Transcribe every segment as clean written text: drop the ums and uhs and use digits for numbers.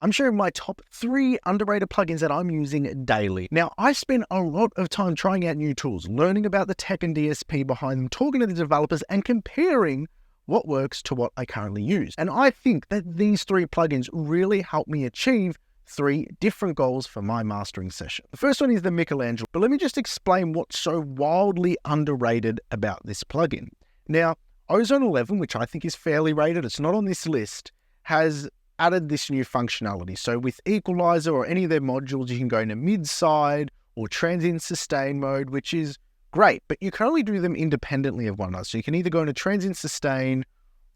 I'm sharing my top 3 underrated plugins that I'm using daily. Now, I spent a lot of time trying out new tools, learning about the tech and DSP behind them, talking to the developers, and comparing what works to what I currently use. And I think that these 3 plugins really help me achieve 3 different goals for my mastering session. The first one is the Michelangelo, but let me just explain what's so wildly underrated about this plugin. Now, Ozone 11, which I think is fairly rated, it's not on this list, has added this new functionality. So with equalizer or any of their modules, you can go into mid-side or transient sustain mode, which is great, but you can only do them independently of one another. So you can either go into transient sustain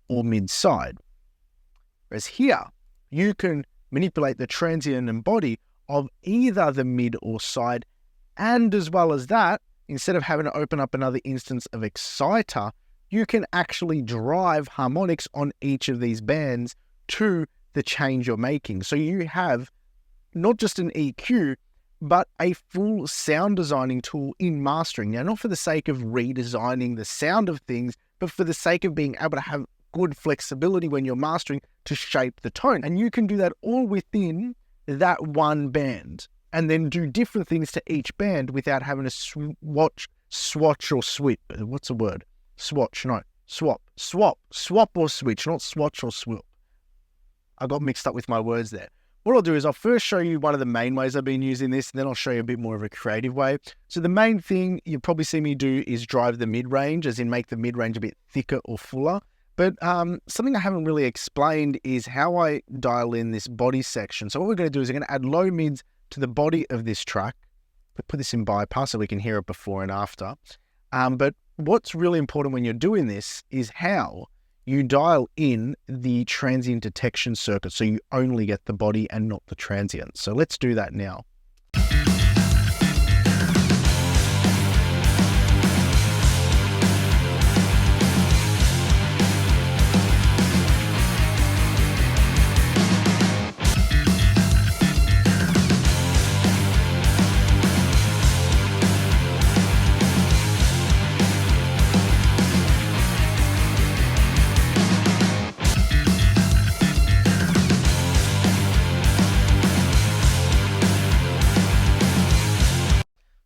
or mid-side. Whereas here, you can manipulate the transient and body of either the mid or side. And as well as that, instead of having to open up another instance of exciter, you can actually drive harmonics on each of these bands to the change you're making. So you have not just an EQ, but a full sound designing tool in mastering. Now, not for the sake of redesigning the sound of things, but for the sake of being able to have good flexibility when you're mastering to shape the tone. And you can do that all within that one band and then do different things to each band without having to swatch or swip. What's the word? Swatch, no. Swap or switch, not swatch or swip. I got mixed up with my words there. What I'll do is I'll first show you one of the main ways I've been using this, and then I'll show you a bit more of a creative way. So the main thing you'll probably see me do is drive the mid-range, as in make the mid-range a bit thicker or fuller. But something I haven't really explained is how I dial in this body section. So what we're going to do is we're going to add low mids to the body of this track. We'll put this in bypass so we can hear it before and after. But what's really important when you're doing this is how you dial in the transient detection circuit so you only get the body and not the transient. So let's do that now.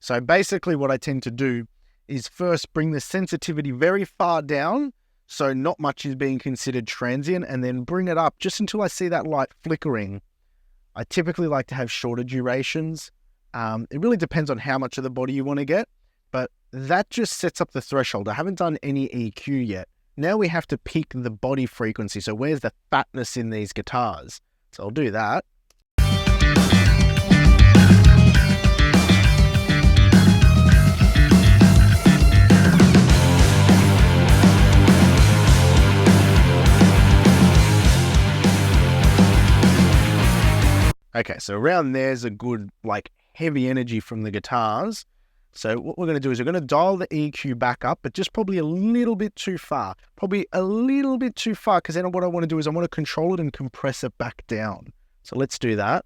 So basically what I tend to do is first bring the sensitivity very far down, so not much is being considered transient, and then bring it up just until I see that light flickering. I typically like to have shorter durations. It really depends on how much of the body you want to get, but that just sets up the threshold. I haven't done any EQ yet. Now we have to peak the body frequency. So where's the fatness in these guitars? So I'll do that. Okay, so around there's a good, heavy energy from the guitars. So what we're going to do is we're going to dial the EQ back up, but just probably a little bit too far. Probably a little bit too far, because then what I want to do is I want to control it and compress it back down. So let's do that.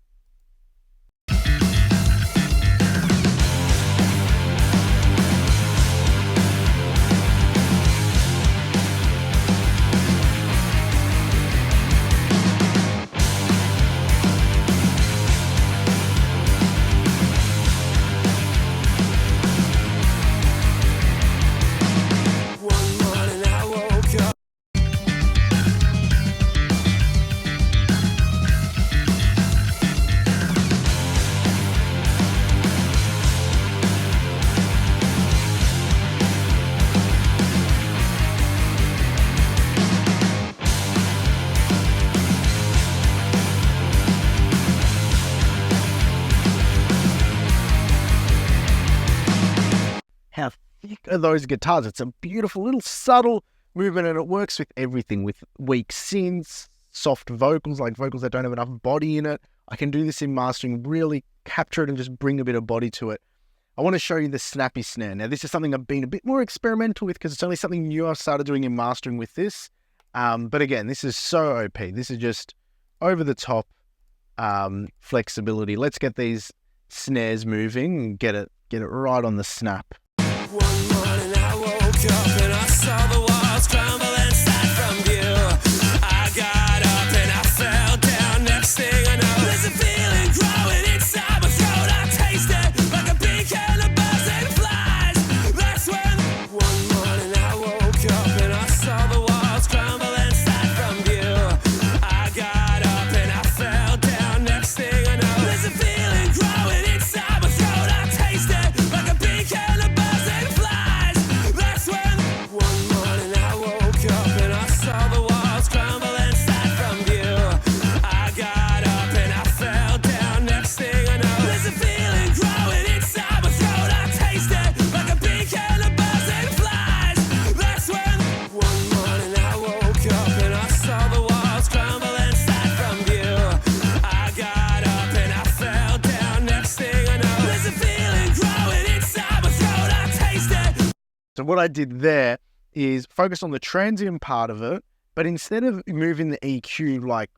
How thick are those guitars? It's a beautiful little subtle movement, and it works with everything, with weak synths, soft vocals, like vocals that don't have enough body in it. I can do this in mastering, really capture it and just bring a bit of body to it. I want to show you the snappy snare. Now, this is something I've been a bit more experimental with because it's only something new I've started doing in mastering with this. But again, this is so OP. This is just over the top flexibility. Let's get these snares moving and get it right on the snap. One morning I woke up and I saw the walls crumble inside from you. I got up and I fell down. Next thing I know, So what I did there is focus on the transient part of it, but instead of moving the EQ like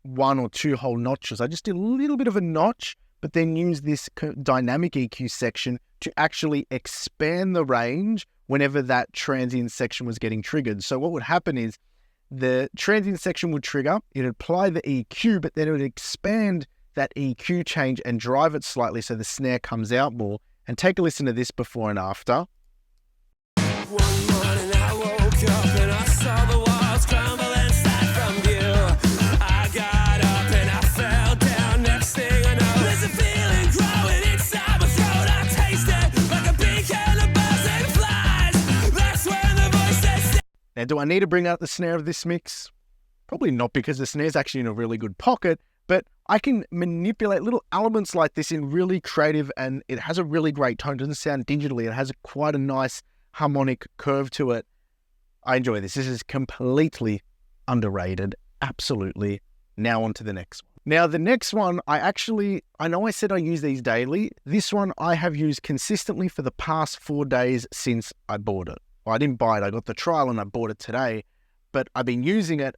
1 or 2 whole notches, I just did a little bit of a notch, but then use this dynamic EQ section to actually expand the range whenever that transient section was getting triggered. So what would happen is the transient section would trigger, it'd apply the EQ, but then it would expand that EQ change and drive it slightly so the snare comes out more. And take a listen to this before and after. One morning I woke up and I saw the walls crumble inside from view. I got up and I fell down. Next thing I know, there's a feeling growing inside my throat. I taste it like a beacon of buzzing flies. That's when the voice says. Now, do I need to bring out the snare of this mix? Probably not, because the snare's actually in a really good pocket, but I can manipulate little elements like this in really creative, and it has a really great tone. It doesn't sound digitally. It has quite a nice harmonic curve to it. I enjoy this. This is completely underrated. Absolutely. Now on to the next one. Now, the next one, I know I said I use these daily. This one I have used consistently for the past 4 days since I bought it. Well, I didn't buy it. I got the trial and I bought it today, but I've been using it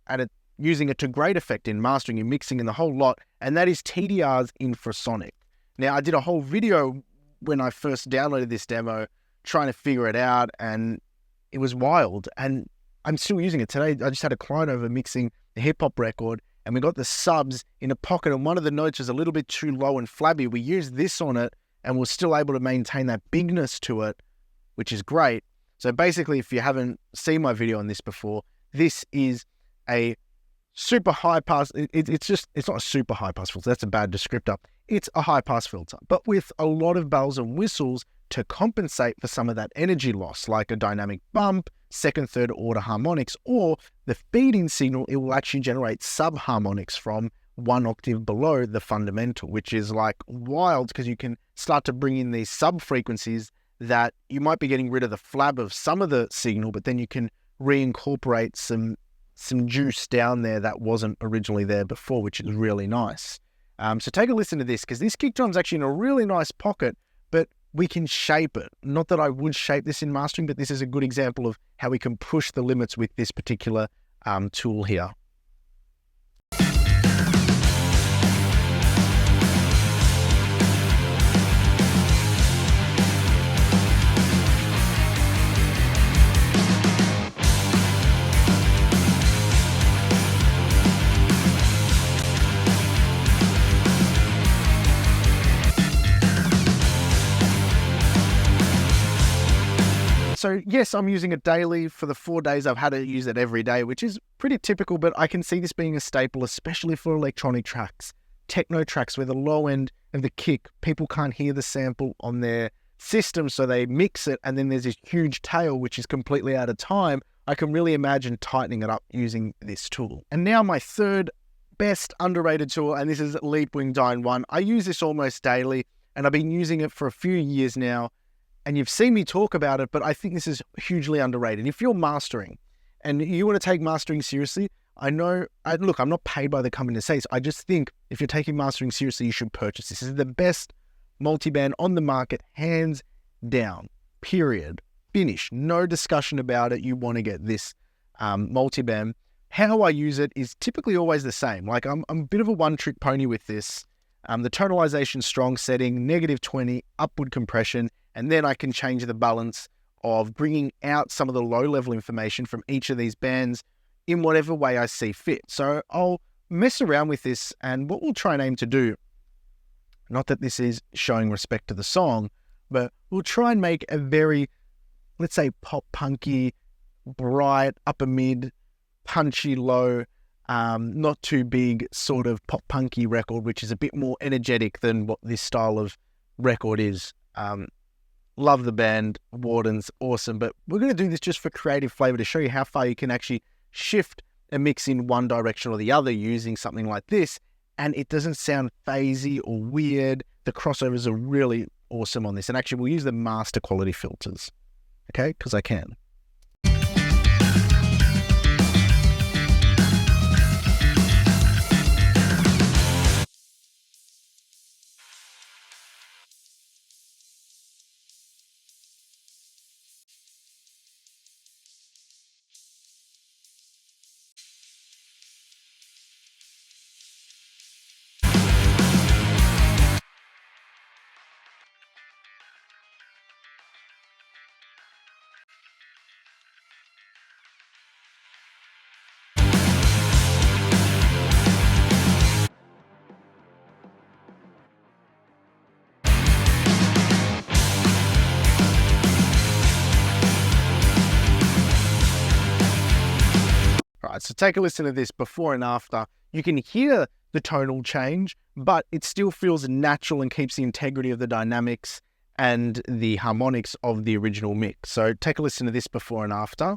to great effect in mastering and mixing and the whole lot, and that is TDR's Infrasonic. Now, I did a whole video when I first downloaded this demo trying to figure it out, and it was wild, and I'm still using it today. I just had a client over mixing a hip-hop record, and we got the subs in a pocket, and one of the notes was a little bit too low and flabby. We used this on it, and we're still able to maintain that bigness to it, which is great. So basically, if you haven't seen my video on this before, this is a super high pass. It's not a super high pass filter. That's a bad descriptor. It's a high pass filter, but with a lot of bells and whistles to compensate for some of that energy loss, like a dynamic bump, second, third order harmonics, or the feed-in signal, it will actually generate sub-harmonics from 1 octave below the fundamental, which is like wild, because you can start to bring in these sub-frequencies that you might be getting rid of the flab of some of the signal, but then you can reincorporate some juice down there that wasn't originally there before, which is really nice. So take a listen to this, because this kick drum's actually in a really nice pocket, but we can shape it. Not that I would shape this in mastering, but this is a good example of how we can push the limits with this particular tool here. So yes, I'm using it daily. For the 4 days, I've had to use it every day, which is pretty typical, but I can see this being a staple, especially for electronic tracks, techno tracks, where the low end of the kick, people can't hear the sample on their system, so they mix it, and then there's this huge tail, which is completely out of time. I can really imagine tightening it up using this tool. And now my third best underrated tool, and this is Leapwing D1. I use this almost daily, and I've been using it for a few years now. And you've seen me talk about it, but I think this is hugely underrated. If you're mastering and you want to take mastering seriously, look, I'm not paid by the company to say this. I just think if you're taking mastering seriously, you should purchase this. This is the best multiband on the market, hands down, period. Finish. No discussion about it. You want to get this multiband. How I use it is typically always the same. Like I'm a bit of a one-trick pony with this. The tonalization strong setting, -20, upward compression, and then I can change the balance of bringing out some of the low-level information from each of these bands in whatever way I see fit. So I'll mess around with this, and what we'll try and aim to do, not that this is showing respect to the song, but we'll try and make a very, let's say, pop-punky, bright, upper mid, punchy low, not too big sort of pop-punky record, which is a bit more energetic than what this style of record is. Love the band, Warden's awesome, but we're going to do this just for creative flavor to show you how far you can actually shift a mix in one direction or the other using something like this, and it doesn't sound phasey or weird. The crossovers are really awesome on this, and actually we'll use the master quality filters, okay, because I can. right, so take a listen to this before and after. You can hear the tonal change, but it still feels natural and keeps the integrity of the dynamics and the harmonics of the original mix. So take a listen to this before and after.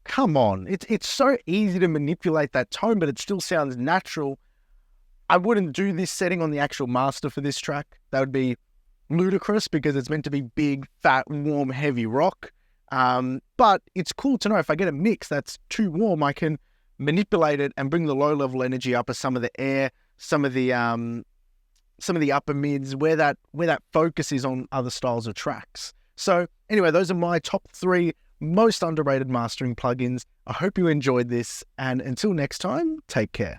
Come on, it's so easy to manipulate that tone, but it still sounds natural. I wouldn't do this setting on the actual master for this track. That would be ludicrous because it's meant to be big, fat, warm, heavy rock. But it's cool to know if I get a mix that's too warm, I can manipulate it and bring the low-level energy up as some of the air, some of the upper mids, where that focus is on other styles of tracks. So anyway, those are my top 3 most underrated mastering plugins. I hope you enjoyed this, and until next time, take care.